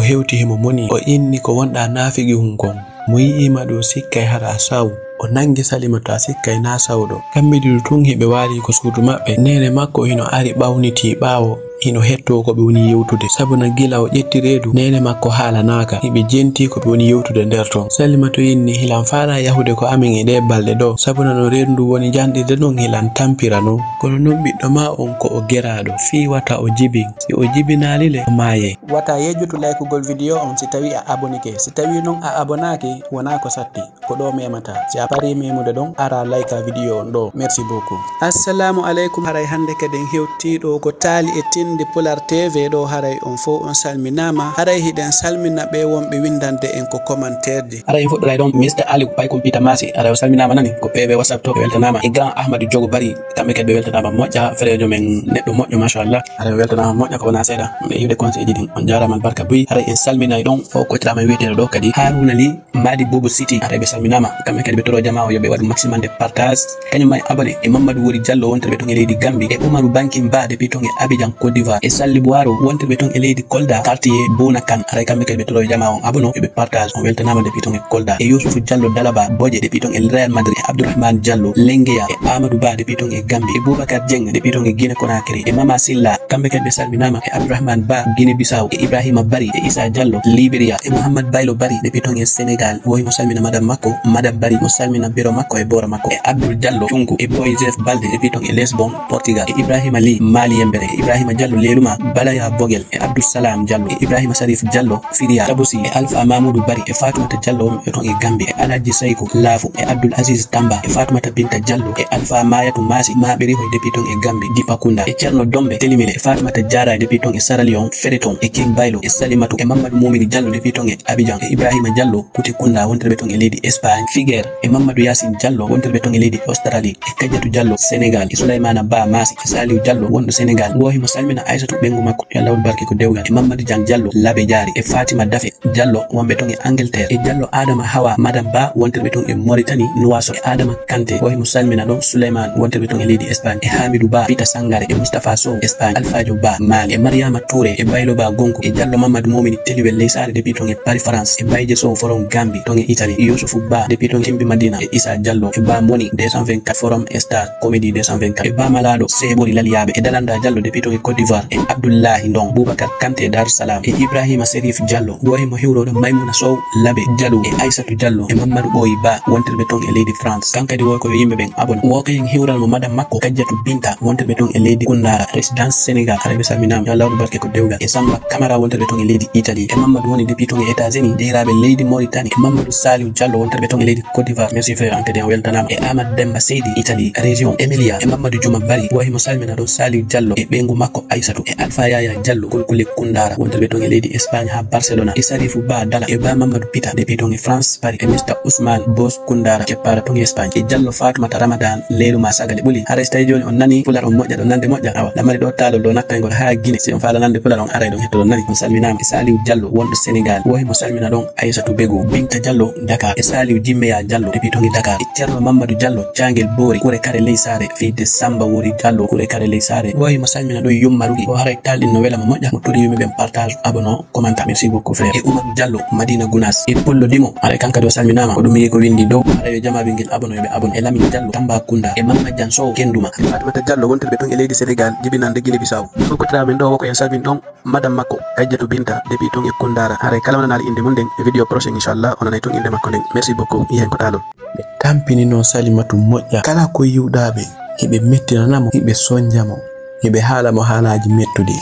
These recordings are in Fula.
hewti himo moni o inni ko wonda nafigi hunkon mo yi'ima do sikkay hara saw o nangi Salimatu a sikkay na sawdo kambe didu tun hibe wali ko suudu mabbe nene makko hino ari bawniti bawo hino hetto ko be woni yewtude sabuna gila o jetti reedu nene makko hala naka hibe jenti ko be woni yewtude nder ton Salimatu inni hilan fara yahude ko amin e de balde do sabuna no rendu woni jandirde non hilan tampira non kono non biddo ma on ko o gerado fi wata o jibi si o jibinali le maaye wata yejjutu like gol video on si tawi a abonike si tawi non a abonaki wona ko satti ko do memata si a pari memude don ara like video on do merci beaucoup assalamu alaikum haray hande keden hewtido ko tali e de Polar TV do haray on fo on salminama haray hiden salmina be wonbe windande en ko commentaire di haray fo do don Mr Ali ko pay computer masi haray salminama nani ko PV WhatsApp to weltanama e grand Ahmadu Jogo bari kambe ke be weltanama moja freejo men neddo mojo mashallah haray weltanama moja ko na seda be yude conseil din on jarama barka buy haray en salmina don fo ko trama wetero do kadi Haruna Li Madi Bobo City haray be salminama kambe ke be toro jamaa yo be wad maximum de partage kanyum may abale e Mamadou Wori Diallo wonte be to ngeli di Gambi e Umaru Banking Ba de pitonge Abidjan e Salli Buaro wonte be ton e leydi Kolda quartier Bona Kan aray kambe ke be toro jama on abono e be partage on weltanama de piton e Kolda e Yusuf Diallo Dalaba Boje de piton e Real Madrid e Abdourahmane Diallo Lengeya e Amadou Ba de piton e Gambi e Boubacar Dieng de piton e Guinea Conakry e Mama Silla kambe ke be salminama e Abdourahmane Ba Guinea Bissau e Ibrahima Bari e Issa Diallo Liberia e Mohamed Baylo Bari de piton e Senegal woy mo salmina madam makko madam Bari mo salmina biro makko e bora makko e Abdul Diallo Tungu e Boy Jeff Balde de piton e Lesbon Portugal e Ibrahima Li Mali Yembere e Ibrahima Diallo Leluma Balaya Bogel e Abdul Salam Diallo e Ibrahima Sarif Diallo Firia Tabusi e Alpha Mamoudou Bari e Fatoumata Diallo e ton e Gambi e Alaji Saiko Lafu e Abdul Aziz Tamba e Fatoumata Binta Diallo e Alpha Mayatu Masi Mabiri ho depuis ton e Gambi Dipakunda e Cerno Dombe Telimile e Fatoumata Diara depuis ton e Sierra Leone Fereton e King Baylo e Salimatu e Mamadou Momini Diallo depuis ton e Abidjan e Ibrahima Diallo Kuti Kunda wonte ton e Lady Espagne Figuer e Mamadou Yassine Diallo wonte ton e Lady Australie e Kadiatou Diallo Senegal e Souleymana Ba Masi e Saliou Diallo wondo Senegal wohi mo salmina Aissatou Bengu makko yalla won barke ko dewgal e Mamadou Diang Diallo Labe Jari e Fatima Dafe Diallo wonbe ton e Angleterre e Diallo Adama Hawa Madame Ba wonte ton e Mauritanie Nouasso e Adama Kante wohi mo salmina don Souleymane wonte ton e Lady Espagne e Hamidou Ba Peter Sangare e Mustafa Sow Espagne Alfajo Ba Mali e Mariama Touré e Baylo Ba Gonko e Diallo Mamadou Momini Teliwel Leysare depuis ton e Paris France e Bayje Sow forum Gambi ton e Italie e Youssoufou Ba depuis ton Kimbi Madina e Issa Diallo e Ba Moni 224 forum Star Comedy 224 e Ba Malado Sebori Laliabe e Dalanda Diallo depuis ton e Côte d'Ivoire e Abdoulahi Ndong Boubacar Kanté Dar Salam e Ibrahima Serif Diallo wohi mo hiwrodo Maimouna Sow Labe Diallo e Aissatou Diallo e Mamadou Boy Ba wonte ton e Lady France kankadi woy ko yimbe ben abon woke yin hiwral mo madam makko Kadiatou Binta wonte ton e Lady Kundara Residence Sénégal arabe salminam ya lawdo barke ko dewgal e Samba Camara wonte ton e Lady Italie e Mamadou woni depuis ton e États-Unis dirabe Lady Mauritanie e Mamadou Saliou Diallo wonte ton e Lady Côte d'Ivoire merci frère ankadi weltanam e Amad Demba Seydi Italie région Emilia e Mamadou Djouma Bari wohi mo salmina do Saliou Diallo e bengu makko Aissatou e Alpha Yaya Diallo Kulkule Kundara wonte ton e Lady Espagne ha Barcelona e Sarifou Ba Dala e Ba Mamadou Pita depuis ton e France Paris e Mr Ousmane Boss Kundara ke para ton e Espagne e Diallo Fatoumata Ramadan Leelu ma sagale buli haresta joni on nani pular on moƴƴa do nande moƴƴa awa lamari do talo do nakkangol ha Guinée si on fala nande pular on aray don hetto don nani on salminama e Saliou Diallo wondo Sénégal wohi mo salmina don Aissatou Bego Binta Diallo Dakar e Saliou Jimmeya Diallo depuis ton e Dakar e Cerno Mamadou Diallo Jangel Bori kure kare Leysare fide Samba Wori Diallo kure kare Leysare wohi mo salmina do Yummarugi o haray talin no wela mo moƴƴa mo turi yumi ben partage abonnement commentaire merci beaucoup frère e Oumar Diallo Madina Gounas e Pollo Dimo aray kanka do salminama ko dum yi ko windi dow aray jama bingel abonnement be abon e Lamine Diallo Tamba Kunda e Mamma Jan Sow Kenduma e Fatimata Diallo wonte be ton e Leydi Sénégal jibinande Guinée Bissau ko tramen do ko en salmin don madam makko Kadiatou Binta depuis ton e Kundara aray kala wonana inde mun den video prochain inchallah onana ton inde makko den merci beaucoup yen ko talo be tampini non Salimatu moƴƴa kala ko yiwdabe hibe mettinanamo hibe sonjamo hibe halamo halaji mettudi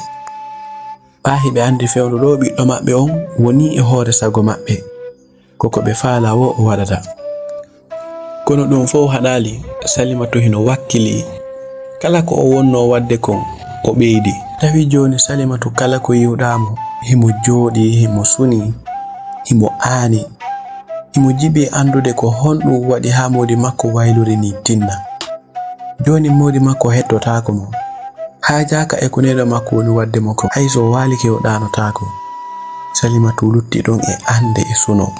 ba hibe andi fewndo do biddo mabbe on woni e hoore sago mabbe koko be faala wo o wadata kono dum fo hadali Salimatu hino wakkili kala ko o wonno wadde kon o beedi tawi joni Salimatu kala ko yiwdamo himo jodi himo suni himo aani himo jibi andude ko honɗum wadi ha modi makko waylori ni tinna joni modi makko hettotako mo ha jaka e ko nedo makko woni wadde mo ko hayso walike o danotako Salimatu lutti don e ande e suno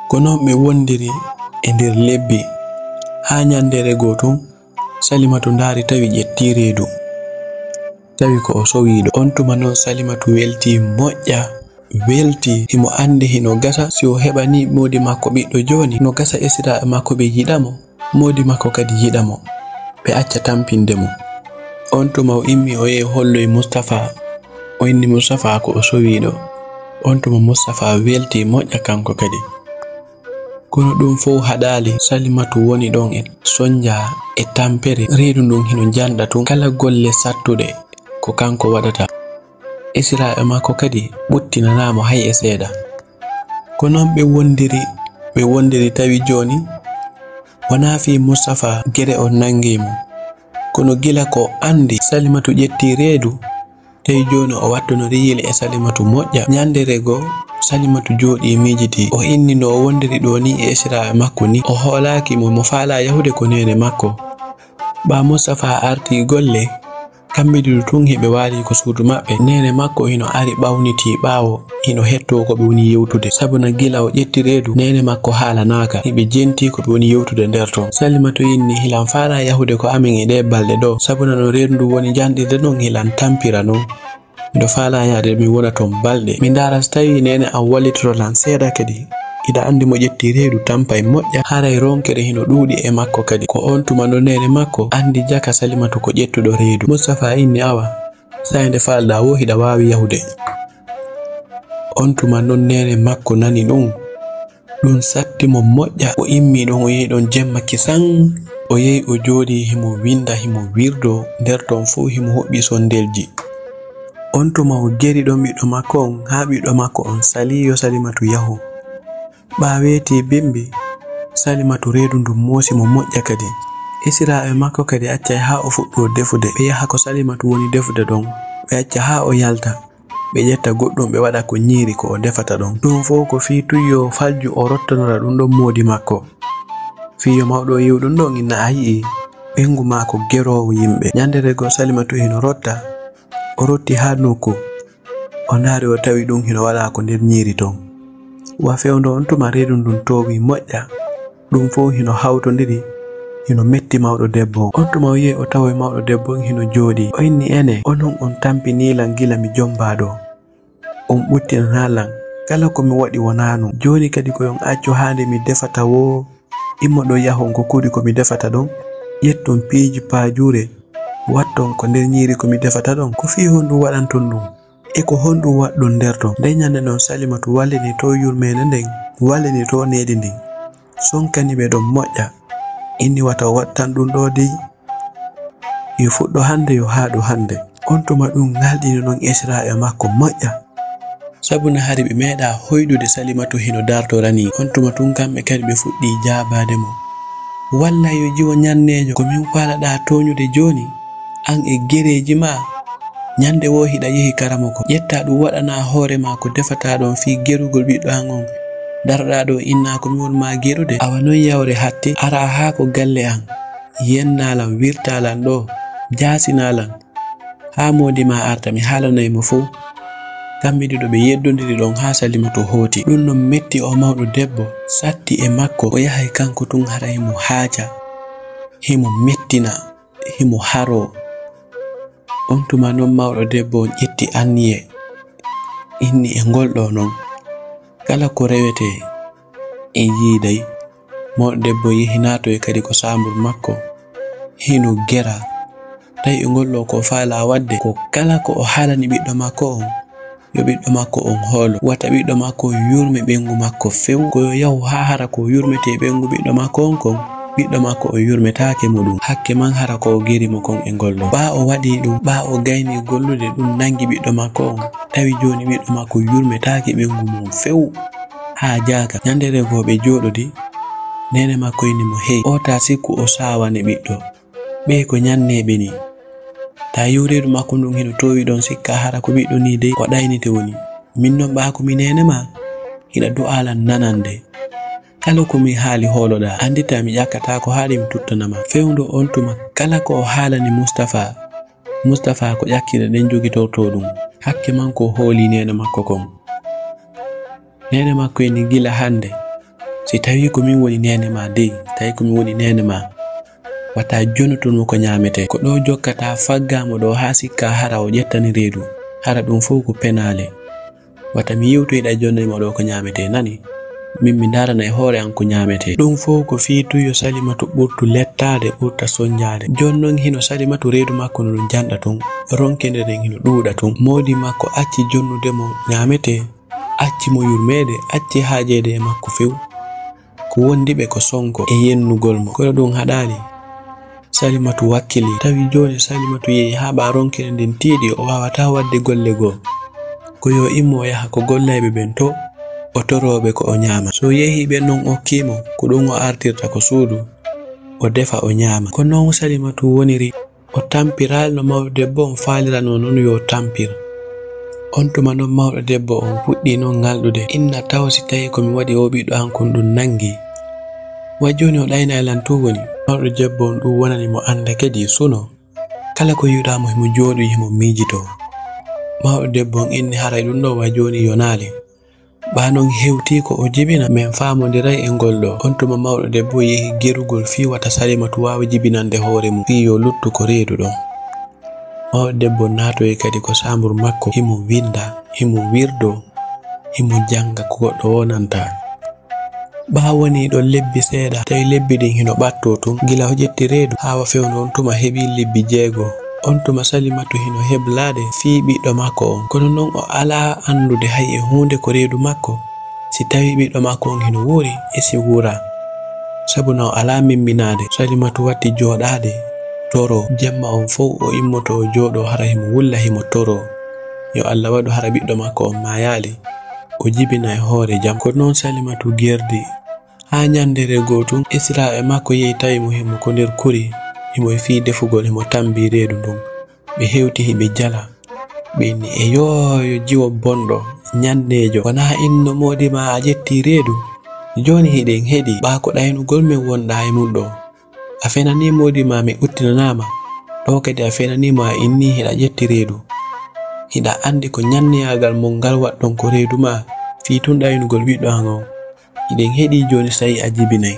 kono be wondiri e der lebbi ha nyandere goto Salimatu ndari tawi jetti reedu tawi ko o sowido on tuma non Salimatu welti moƴƴa welti himo andi hino gasa si o heɓani modi makko ɓiɗɗo joni no gasa esiraɓe makko ɓe yiɗamo modi makko kadi yiɗamo ɓe acca tampindemo. On tuma o immi o yehi holloy Mustapha o inni Mustapha ko o sowiɗo. On tuma Mustapha welti moƴƴa kanko kadi. Kono ɗum fof haɗali Salimatu woni ɗon e sonja e tampere reedu ndun hino janɗa tun kala golle sattude ko kanko waɗata. Esiraɓe makko kadi ɓuttinanamo hay e seeɗa. Ko non ɓe wondiri tawi joni wona fi Mustapha gere on nangimo kono gila ko andi Salimatu ƴetti reedu tawi joni o wattonori yili e Salimatu moƴƴa. Nyandere go Salimatu jooɗi miijiti o inni no o wondiri ɗo ni e esiraɓe makko ni o hoolaki mo faala yahude ko nene makko. Ba Mustapha arti golle kamɓe tun hiɓe waali ko suudu maɓɓe. Nene makko hino ari ɓawniti ɓaawo hino hetto ko ɓe woni yewtude sabuna gila o ƴetti reedu nene makko haalanaka hiɓe jenti ko ɓe woni yewtude nder ton. Salimatu inni hilan faala yahude ko amin e ɗe balɗe ɗo sabuna no reedu ndu woni janɗirde non hilan tampira non. Miɗo faala yaade mi wona ton balɗe mi ndara so tawi nene am wallitorolan seeɗa kadi ida andi mo ƴetti reedu tampay moƴƴa haray ronkere hino ɗuuɗi e makko kadi. Ko on tuma no nene makko andi jaka Salimatu ko ƴettuɗo reedu. Mustapha inni awa sayde falɗa wo hiɗa wawi yahude. On tuma non nene makko nani ɗum satti mo moƴƴa o immi ɗon o yehi ɗon jemma kisan o yehi o jooɗi himo winda himo wirdo nder ton fuu himo hoɓɓi sondelji. On tuma o geri ɗon ɓiɗɗo makko on ha ɓiɗɗo makko on sali yo Salimatu yahu. Ɓaweeti bimbi Salimatu reedu ndum moosi mo moƴƴa kadi. Esiraɓe makko kadi accay ha o fuɗɗo defude ɓe yaha ko Salimatu woni defude ɗon ɓe acca ha o yalta ɓe ƴetta goɗɗum ɓe waɗa ko ñiiri ko o defata ɗon. Ɗum fof ko fii tuyyo falju o rottanora ɗum ɗon moodi makko. Fiyo mawɗo yiw ɗum ɗon inna a yi'i ɓengu maako gerowo yimɓe. Nyandere go Salimatu hino rotta o rotti ha nokku o ndaari o tawi ɗum hino waɗa ko nder ñiiri ton. Wa fewndo on tuma reedu ndun towi moƴƴa ɗum fof hino hawtodiri hino metti mawɗo debbo. On tuma o yehi o tawi mawɗo debbo hino jooɗi o inni ene onon on tampinilan gila mi jombaɗo on ɓuttinanalan kala ko mi waɗi wonano joni kadi koyon accu hande mi defata wo immo ɗo yahon ko kuuɗi ko mi defata ɗon ƴetton piiji paajure watton ko nder ñiiri ko mi defata ɗon ko fi honɗum waɗanton ɗum e ko honɗum waɗɗon nder ton. Nde ñande non Salimatu wallini to yurmede nden wallini to needi ndin sonkani ɓe ɗon moƴƴa inni wata wattan ɗum ɗo dey yo fuɗɗo hande yo haɗu hande. On tuma ɗum ngalɗini non esiraɓe makko moƴƴa sabuna hari ɓe meeɗa hoyɗude Salimatu hino dartorani. On tuma tun kamɓe kadi ɓe fuɗɗi jaabade mo walla yo jiwo ñannejo ko min faalaɗa toñude joni an e gereji ma ñande wo hiɗa yehi karamo ko ƴetta ɗum waɗana hoore ma ko defata ɗon fi gerugol ɓiɗɗo an on darɗa ɗo inna ko mi wonma gerude awa non yawre hatte ara ha ko galle an yennalan wirtalan ɗo jasinalan ha modi ma arta mi haalanaymo fo. Kamɓe ɗiɗo ɓe yeddodiri ɗon ha Salimatu hooti ɗum non metti o mawɗo debbo satti e makko o yahay kanko tun hara himo haaja himo mettina himo haro. On tuma non mawɗo debbo on ƴetti anniye inni e ngolɗo non kala ko rewete e yiiday. Mawɗo debbo yehi naatoy kadi ko saambur makko hino gera tawi e ngolɗo ko faala wadde ko kala ko o haalani ɓiɗɗo makko on yo ɓiɗɗo makko on hoolo wata ɓiɗɗo makko yurme ɓengu makko few ko yo yahu ha hara ko yurmete ɓengu ɓiɗɗo makko on kon ɓiɗɗo makko o yurmetake muɗum hakke man hara ko o gerimo kon e ngolɗo. Ɓa o waɗi ɗum ɓa o gayni gollude ɗum nangi ɓiɗɗo makko on tawi joni ɓiɗɗo makko yurmetake ɓengu mum few ha jaaka. Nyandere go ɓe jooɗodi nene makko inni mo hey o ta sikku o sawane ɓiɗɗo ɓe ko ñanneɓe ni ta yewreedu makko ndun hino towi ɗon sikka hara ko ɓiɗɗo ni dey o ɗaynite woni min non ɓa ko mi nene ma hiɗa du'alan nanande kala ko mi haali hooloɗa andita mi ƴakkata ko haali mi tuttanama. Fewndo on tuma kala ko o haalani Mustapha ko ƴakkira ɗen jogitorto ɗum hakke man ko hooli nene makko kon. Nene makko ni gila hande si tawi ko min woni nene ma dey tawi ko min woni nene ma wata jonotono ko ñamete ko ɗo jokkata faggamo ɗo ha sikka hara o ƴettani reedu hara ɗum fof ko penale wata mi yiwtoyɗa jonde mo ɗo ko nyamete nani min mi darana e hoore an ko nyamete ɗum fo ko fiituyo Salimatu ɓurtu lettade ɓurta soñjade jonnon hino Salimatu reedu makko no ɗum janɗa tun ronkede nden hino ɗuuɗa tun modi makko acci jonnude mo nyamete acci mo yurmede acci haajede e makko few ko wondiɓe ko sonko e yennugol mo kono ɗum haɗali Salimatu wakkili tawi joni Salimatu yehi ha ɓa ronkede nden tiiɗi o wawata wadde golle goo ko yo immo yaha ko gollayɓe ɓen to o toroɓe ko o nyama so yehi ɓe non okkimo ko ɗum o artirta ko suudu o defa o nyama ko non Salimatu woniri o tampiral no mawɗo debbo on faalirano non yo tampir on tuma non mawɗo debbo on fuɗɗi non ngalɗude inna taw si tawi komi waɗi o ɓiɗɗo an kon ɗum nangi wa joni o ɗayna e lan tu woni mawɗo debbo on ɗum wonani mo anda kadi suno kala ko yiɗamo himo jooɗi himo miijito mawɗo debbo on inni haray ɗum ɗo wa joni yonali ɓa non hewti ko o jibina min famodiray e ngol ɗo on tuma mawɗo debbo yehi gerugol fi wata Salimatu wawa jibinande hoore mum fi yo luttu ko reedu ɗon mawɗo debbo natoyi kadi ko samburu makko himo winda himo wirdo himo janga ko goɗɗo wonanta ɓa woni ɗo lebbi seeɗa tawi lebbi ɗin hino ɓatto tun gila o ƴetti reedu hawa fewno on tuma heɓi lebbi 6 on tuma Salimatu hino heblade fi ɓiɗɗo makko on kono non o ala andude hay e hunde ko reedu makko si tawi ɓiɗɗo makko on hino wuuri e si wuura sabuna o ala mimminade Salimatu watti jooɗade toro jemma on fof o immoto o jooɗo hara himo wulla himo toro yo Allah waɗu hara ɓiɗɗo makko on mayali o jibina e hoore jam ko non Salimatu gerdi ha nyandere gotum Isra'e makko yehi tawi mo himo ko nder kuri himo fi defugol himo tambi reedu ndum ɓe hewti hiɓe jala ɓe inni e yo jiwo bonɗo nyandejo wona inno modi ma a ƴetti reedu joni hiɗen heɗi ɓa ko ɗaynugol min wonɗa e mum ɗo a fenani modi ma mi uttinanama ɗo kadi a fenanimo a inni hiɗa ƴetti reedu hiɗa andi ko nyanniyagal mon ngal waɗɗon ko reedu ma fi tun ɗaynugol ɓiɗɗo an on hiɗen heɗi joni sayi a jibinay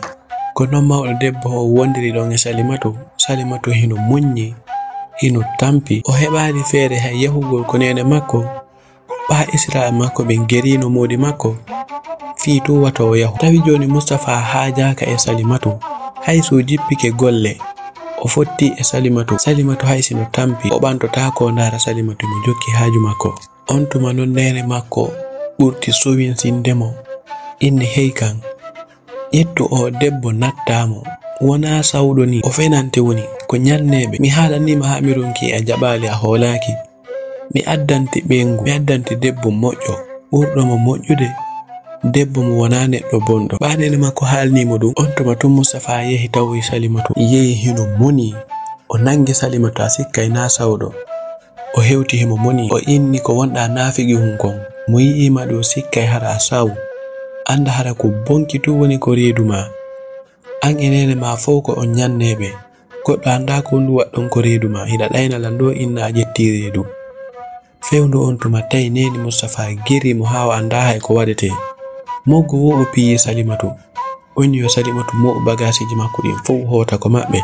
ko non mawɗo debbo o wondiri ɗon e Salimatu hino muññi hino tampi o heɓani feere hay yahugol ko nene makko ɓa Isra'e makko ɓe gerino modi makko fi tu wata o yahu tawi joni Mustapha haajaka e Salimatu hay so jippike golle o fotti e Salimatu hay sino tampi o ɓantota ko ndara Salimatu mo jokki haaju makko on tuma non nene makko ɓurti suwinsindemo inni hey kan ƴettu o debbo nattamo wona sawɗo ni o fenante woni ko nyanneɓe mi haalanima ha mi ronki a jaɓali a hoolaki mi addante ɓengu mi addante debbo moƴƴo ɓurɗo mo moƴƴude debbo mo wona neɗɗo bonɗo ɓanene makko haalnimo ɗum on tuma tun Mustapha yehi tawi Salimatu yehi hino moni o nangi Salimatu a sikkay na sawɗo o hewti himo moni o inni ko wonɗa naafigi hunkon mo yi'ima ɗo sikkay hara a saw anda hara ko bonki tu woni ko reedu ma an enene ma fof ko on nyanneɓe goɗɗo anda ko ndu waɗɗon ko reedu ma hiɗa ɗaynalan ɗo inna a ƴetti reedu fewndu on tuma tawi neni Mustapha gerimo ha o anda hay ko waɗete moggo wo o piyi Salimatu on yo Salimatu mo bagasiji makko ɗin fof hoota ko maɓɓe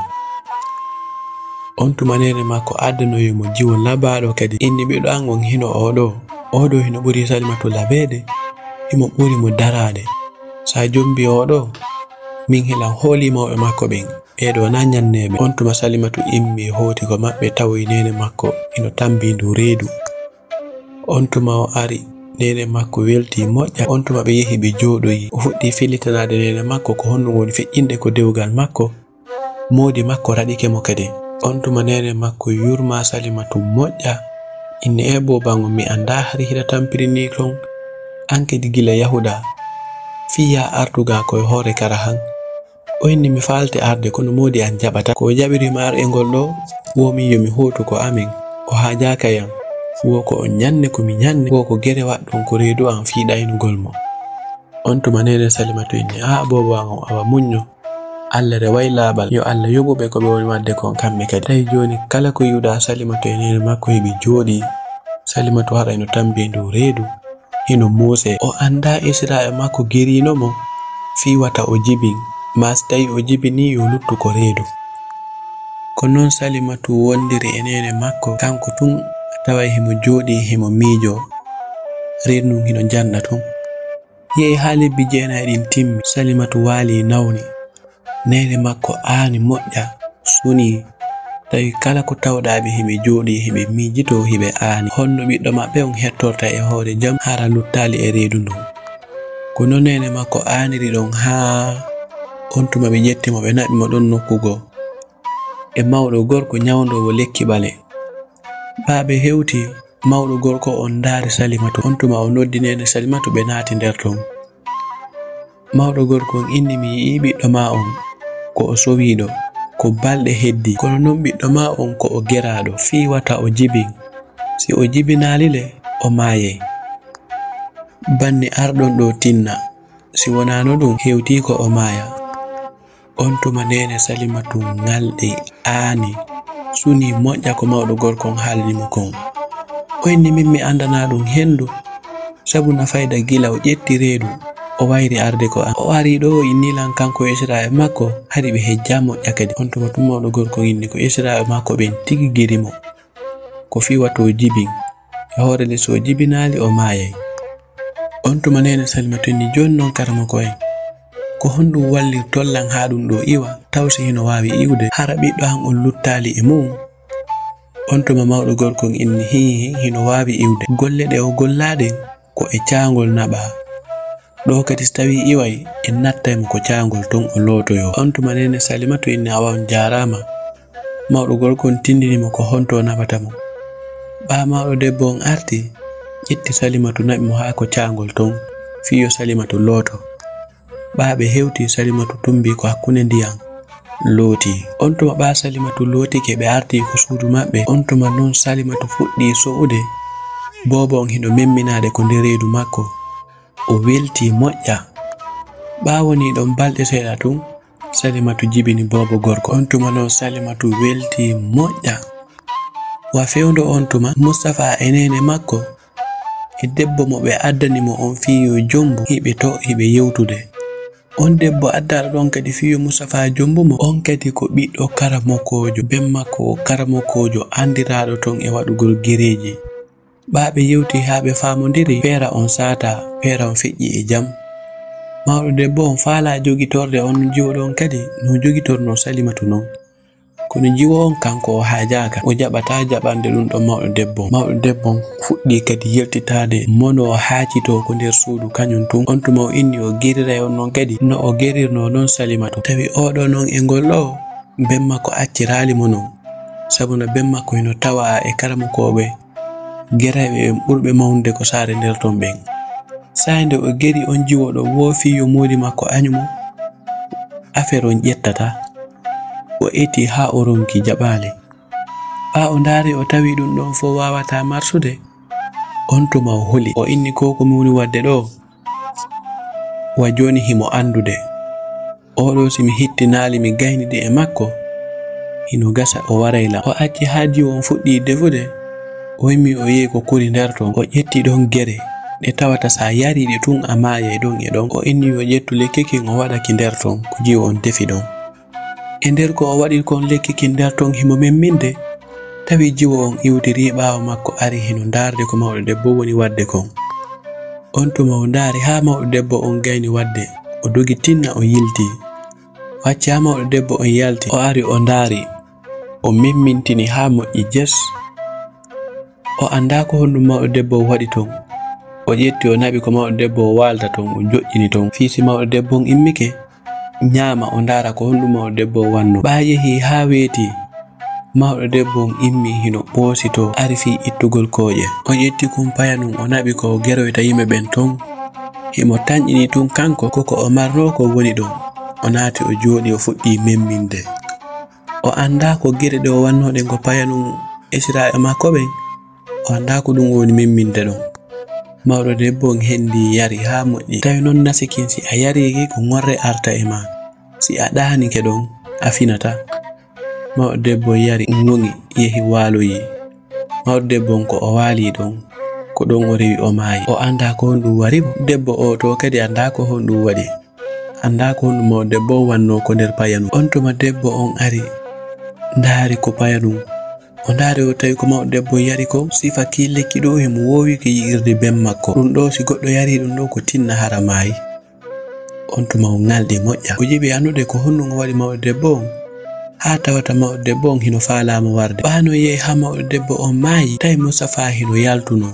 on tuma nene makko addanoyimo jiwo labaɗo kadi inni ɓiɗɗo an on hino oɗo hino ɓuri Salimatu labede himo ɓuri mo darade sa jombi oɗo min helan hooli mawɓe makko ɓen ɓeɗo na nyanneɓe on tuma Salimatu immi hooti ko maɓɓe tawi nene makko hino tambi ndu reedu on tuma o ari nene makko welti moƴƴa on tuma ɓe yehi ɓe jooɗoyi o fuɗɗi filitanade nene makko ko honno woni feƴƴinde ko dewgal makko modi makko raɗike mo kadi on tuma nene makko yurma Salimatu moƴƴa inni e bobango mi anda hari hiɗa tampirini ton an kadi gila yahuɗa fiya artuga koye hoore kara han o inni mi falte arde kono modi an jaɓata ko jaɓirima ar e ngol ɗo womi yomi hotu ko amin o haajaka yam wo ko on nyanne ko mi nyanne wo ko gere waɗɗon ko reedu an fi ɗaynugol mo on tuma nene Salimatu inni a bobo an o awa muñño Allah reway laabal yo Allah yoɓuɓe ko ɓe woni wadde kon kamɓe kadi tawi joni kala ko yiwɗa Salimatu e nene makko heɓi jooɗi Salimatu hara eno tambi ndu reedu hino muuse o anda Isra'e makko gerino mo fi wata o jibin ma si tawi o jibini yo luttu ko reedu ko non Salimatu wondiri e nene makko kanko tun taway himo jooɗi himo miijo reedu ndun hino janda ton. Yehi ha lebbi 9 ɗin timmi, Salimatu waali nawni. Nene makko aani moƴƴa suni, tawi kala ko tawɗaɓe hiɓe jooɗi hiɓe miijito hiɓe aani. Honno ɓiɗɗo maɓɓe on hettorta e hoore jam hara luttali e reedu ndun. Kono nene makko aaniri ɗon haa on tuma ɓe ƴettimo ɓe naɓi mo ɗon nokkugo e mawɗo gorko nyawdowo lekki ɓale. Baaɓe hewti, mawɗo gorko on ndaari Salimatu, on tuma o noddi nene Salimatu ɓe naati nder ton. Mawɗo gorko on inni mi yi'i ɓiɗɗo ma on ko o sowiɗo, ko balɗe heddi, kono non ɓiɗɗo ma on ko o geraɗo, fiiwata o jibin. Si o jibinalile o maayay. Banni arɗon ɗo tinna, si wonano ɗum hewti ko o maaya. On tuma nene Salimatu ngalɗi aani suni moƴƴa ko mawɗo gorko on haalnimo kon. O inni min mi andana ɗum hendu, sabu na fayda gila o ƴetti reedu o wayri arde ko an. O ari ɗo o innilan kanko esiraɓe makko hari ɓe hejja moƴƴa kadi. On tuma tum mawɗo gorko inni ko esiraɓe makko ɓen tigi girimo, ko fiwato jibin e hoore nde so jibinali o maayay. On tuma nene Salimatu inni joni noon karamoko en, ko honɗum wallir tollan ha ɗum ɗo iwa tawsi hino wawi iwde hara ɓiɗɗo an on luttali e mum. On tuma mawɗo gorko inni hino wawi iwde, golle ɗe o gollaɗen ko e caangol naɓa. Ɗo kadi so tawi iway en nattaymo ko caangol ton o lootoyo. On tuma nene Salimatu inni awa on jarama. Mawɗo gorko on tindinimo ko honto naɓata mo. Ɓa mawɗo debbo on arti ƴetti Salimatu naɓi mo ha ko caangol ton, fiyo Salimatu looto. Ɓaaɓe hewti, Salimatu tumbi ko hakkunde ndiyam looti. On tuma ɓa Salimatu lootike ɓe arti ko suudu maɓɓe. On tuma non Salimatu fuɗɗi so'ude, bobo on hino memminade ko nder reedu makko. O welti moƴƴa. Ɓawoni ɗon balɗe seeɗa tun, Salimatu jibini bobo gorko. On tuma non Salimatu welti moƴƴa. Wa fewndo on tuma Mustafa e nene makko e debbo mo ɓe addanimo on fiyo jombu hiɓe yewtude. On debbo addaɗo ɗon kadi fiyo Mustafa jombu mo, on kadi ko ɓiɗɗo karamokojo, ben makko karamokojo andiraɗo ton e waɗugol gereji. Ɓaaɓe yewti ha ɓe famodiri, feera on sata, feera on feƴƴi e jam. Mawɗo debbo on faala jogitorde on jiwoɗo on kadi no jogitorno Salimatu non. Kono jiwo on kanko o haajaka, o jaɓata jaɓande ɗum ɗon mawɗo debbo. Mawɗo debbo on fuɗɗi kadi yeltitade mono o haacito ko nder suudu kañum tun. On tuma o inni o geriray on non kadi no o gerirno non Salimatu. Tawi oɗo non e ngol ɗo ben makko acciralimo non, sabu no ben makko hino tawa e karamokoɓe gerayɓe ɓen ɓurɓe mawnude ko saare nder ton ɓen. Sayde o geri on jiwoɗo woofi yo moodi makko añumo, affaire on ƴettata. O eti ha o ronki jaɓale. Ɓa o ndaari o tawi ɗum ɗon fo wawata marsude, on tuma o holi. O inni ko komi woni wadde ɗo wa joni himo andude. Oɗo simi hittinali mi gaynidi e makko hino gasa o warayla. O acci ha jiwo on fuɗɗi defude, o wimmi o yehi ko kuri nder ton. O ƴetti ɗon gere ɗe tawata sa yariɗe tun a maayay ɗon e ɗon. O inni yo ƴettu lekkikin o waɗaki nder ton ko jiwo on defi ɗon. E nder ko o waɗi kon lekkiki nder ton himo memminde, tawi jiwo on iwtiri ɓaawo makko ari hino ndaarde ko mawɗo debbo woni wadde kon. On tuma o ndaari ha mawɗo debbo on gayni wadde, o dogi tinna o yilti. Wacci ha mawɗo debbo on yalti, o ari o ndaari, o memmintini ha moƴƴi jes. O anda ko honɗum mawɗo debbo o waɗi ton. O ƴetti o naɓi ko mawɗo debbo o walta ton, o joƴƴini ton. Fiisi mawɗo debbo on immike, ñaama o ndaara ko honɗum mawɗo debbo o wanno. Ɓa yehi ha weeti, mawɗo debbo on immi hino ɓoosito, ari fi ittugol kooƴe. O ƴetti kumpaya nun o naɓi ko o geroyta yimɓe ɓen ton. Himo tañƴini tun kanko koko o marno ko woni ɗon. O naati o jooɗi o fuɗɗi memminde. O anda ko gere ɗe o wannoɗen ko paya nun esiraɓe makko ɓen, o anda ko ɗum woni memminde ɗon. Mawɗo debbo on hendi yari ha moƴƴi. Tawi non nasikin si a yariki ko ngorre arta e ma, si a ɗanike ɗon a finata. Mawɗo debbo yari ŋoŋi yehi waaloyi. Mawɗo debbo on ko o waali ɗon, ko ɗon o rewi o maayi. O anda ko honɗum warimo. Debbo o to kadi anda ko honɗum waɗi, anda ko honɗum mawɗo debbo wanno ko nder payanu. On tuma debbo on ari ndaari ko payanu, o ndaari o tawi ko mawɗo debbo yari ko sifa ki lekki ɗo himo wowi ko yi'irde ben makko ɗum ɗo si goɗɗo yari ɗum ɗo ko tinna hara maayi. On tuma o ngaldi moƴƴa o jiɓi annude ko honnugo waɗi mawɗo debbo on ha tawata mawɗo debbo on hino faalama warde ɓaano yehi ha mawɗo debbo on maayi tawi Mustapha hino yaltuno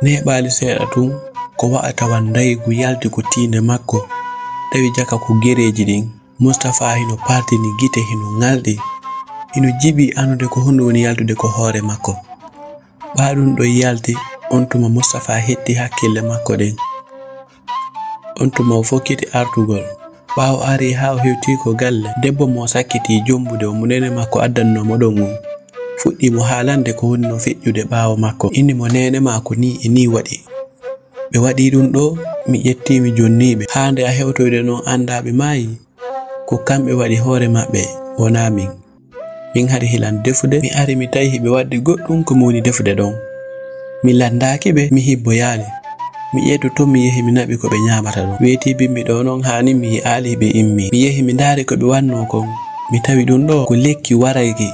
neɓali seeɗa tun ko wa'ata wan daygu yalti ko tiinde makko tawi jaka ko gereji ɗin Mustapha hino partini gite hino ngaldi hino jiɓi annude ko honno woni yaltude ko hoore makko ɓaɗum ɗo yalti on tuma Mustapha hetti hakkille makko ɗen on tuma o fokkiti artugol ɓawo ari ha o hewti ko galle debbo mo sakkiti jombude o nene makko addannomo ɗon mum fuɗɗimo haalande ko woni no feƴƴude ɓawo makko inni mo nene mako ni e ni waɗi ɓe waɗi ɗum ɗo mi ƴettimi jonniɓe hande a hewtoyde noon andaɓe maayi ko kamɓe waɗi hoore maɓɓe wona min hari hilan defude mi ari mi tawi ɓe waddi goɗɗum ko woni defude ɗon mi landaki ɓe mi hibbo yaali mi ƴeeto to mi yehi mi naɓi ko ɓe ñamata ɗum weeti bimmi ɗo noon hani mi aali ɓe immi mi yehi mi ndaari ko ɓe wanno kon mi tawi ɗum ɗo ko lekki warayki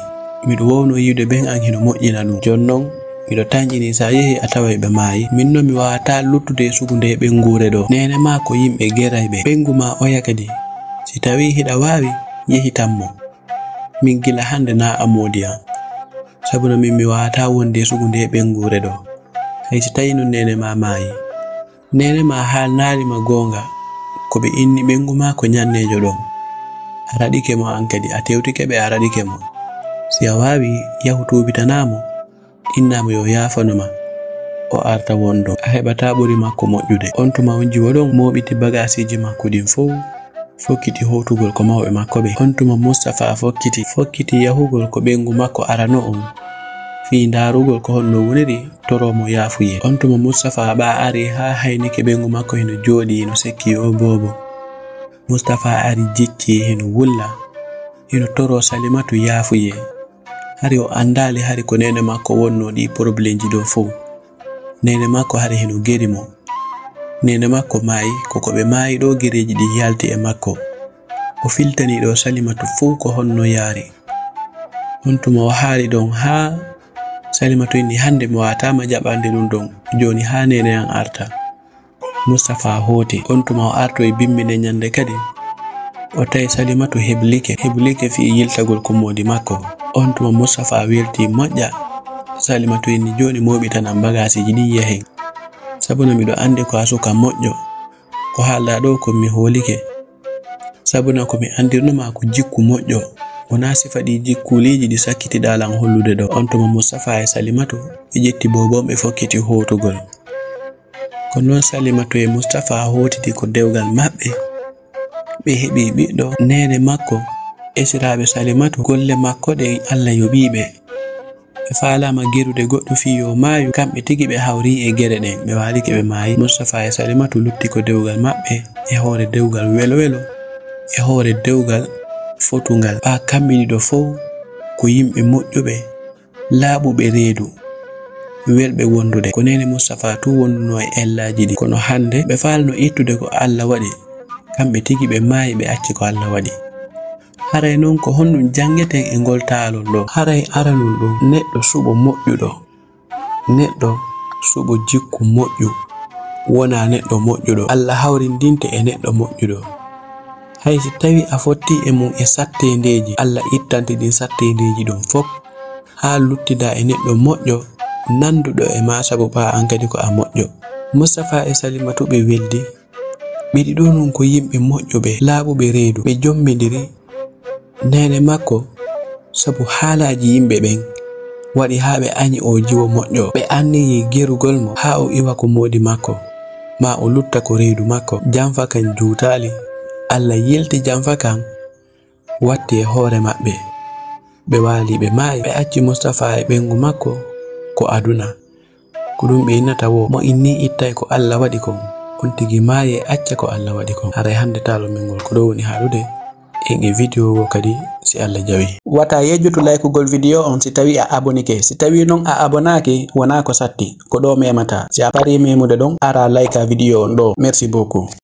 miɗo wowno yiwde ben an hino moƴƴina ɗum jonnon miɗo tañƴini sa yehi a taway ɓe maayi min non mi wawata luttude sugu nde ɓengure ɗo nene ma ko yimɓe gerayɓe ɓengu ma oya kadi si tawi hiɗa wawi yehitanmo min gila hande na amodi am sabuna min mi wawata wonde sugu nde ɓengure ɗo hay si tawi non nene ma maayi nene ma haalnarima gonga ko ɓe inni ɓengu ma ko ñannejo ɗon a raɗike mo an kadi a tewtike ɓe a raɗike mo si a wawi yahu tubitanamo innamo yo yafanoma o arta wondo a heɓata ɓuri makko moƴƴude on tuma on jiwo ɗon moɓiti bagasiji makko ɗin fof fokkiti hotugol ko mawɓe makko ɓe on tuma Mustapha fokkiti yahugol ko ɓengu makko arano on fi ndarugol ko honno woniri toromo yafuye on tuma Mustapha ɓa ari ha haynike ɓengu makko hino jooɗi hino sekki o bobo Mustapha ari jicci hino wulla hino toro Salimatu yafuye hari o andali hari ko nene makko wonno ɗi probléme ji ɗo fof nene makko hari hino gerimo nene makko maayi koko ɓe maayi ɗo gereji ɗi yalti e makko o filtani ɗo Salimatu fof ko honno yaari on tuma o haali ɗon ha Salimatu inni hande mi watama jaɓande ɗum ɗon joni ha nene an arta Mustapha hooti on tuma o arto e bimmine nyande kadi o tawi Salimatu heblike fi yiltagol ko modi makko on tuma Mustapha welti moƴƴa Salimatu inni joni moɓitanan bagasiji ɗi yehen sabuna miɗo andi ko a suka moƴƴo ko haalda ɗo ko mi holike sabuna ko mi andirnoma ko jikku moƴƴo wona sifa ɗi jikkuliji ɗi sakkitiɗalan hollude ɗo on tuma Mustapha e Salimatu ɓe ƴetti bobon ɓe fokkiti hotugol ko noon Salimatu e Mustapha hotiti ko dewgal maɓɓe ɓe heɓi ɓiɗɗo nene makko esiraɓe Salimatu golle makko ɗe Allah yoɓiɓe ɓe faalama gerude goɗɗo fiyo maayu kamɓe tigi ɓe hawri e gere ɗen ɓe walike ɓe maayi Mustapha e Salimatu lutti ko dewgal maɓɓe e hoore dewgal welo e hoore dewgal fotungal ɓa kamɓe ɗiɗo fof ko yimɓe moƴƴuɓe laaɓuɓe reedu welɓe wondude ko nene Mustapha tu wonduno e ellaji ɗi kono hande ɓe faalno ittude ko Allah waɗi kamɓe tigi ɓe maayi ɓe acci ko Allah waɗi haray noon ko honɗum jangeten e ngol taalol ɗo haray aranol ɗo neɗɗo suɓo moƴƴuɗo neɗɗo suɓo jikku moƴƴu wona neɗɗo moƴƴuɗo Allah hawrindinte e neɗɗo moƴƴuɗo hay si tawi a fotti e mum e sattendeji Allah ittante ɗin sattendeji ɗum fof ha luttida e neɗɗo moƴƴo nanduɗo e ma sabu ɓa an kadi ko a moƴƴo Mustapha e Salimatu ɓe weldi ɓiɗi ɗo nun ko yimɓe moƴƴuɓe laaɓuɓe reedu ɓe jommidiri nene makko sabu haalaji yimɓe ɓen waɗi ha ɓe añi o jiwo moƴƴo ɓe anniri gerugol mo ha o iwa ko modi makko ma o lutta ko reedu makko janfa kan juutali Allah yilti janfa kan watti e hoore maɓɓe ɓe waali ɓe maayi ɓe acci Mustapha e ɓengu makko ko aduna ko ɗum ɓe innata wo mo inni ittay ko Allah waɗi kon on tigi maayi e acca ko Allah waɗi kon haray hande taalol men ngol ko ɗo woni haalude en e vidéo go kadi si Allah jawi wata yejjutu laykugol vidéo on si tawi a abonike si tawi non a abonaki wona ko satti ko ɗo memata si a pari memude ɗon ara layka vidéo on ɗo merci beaucoup.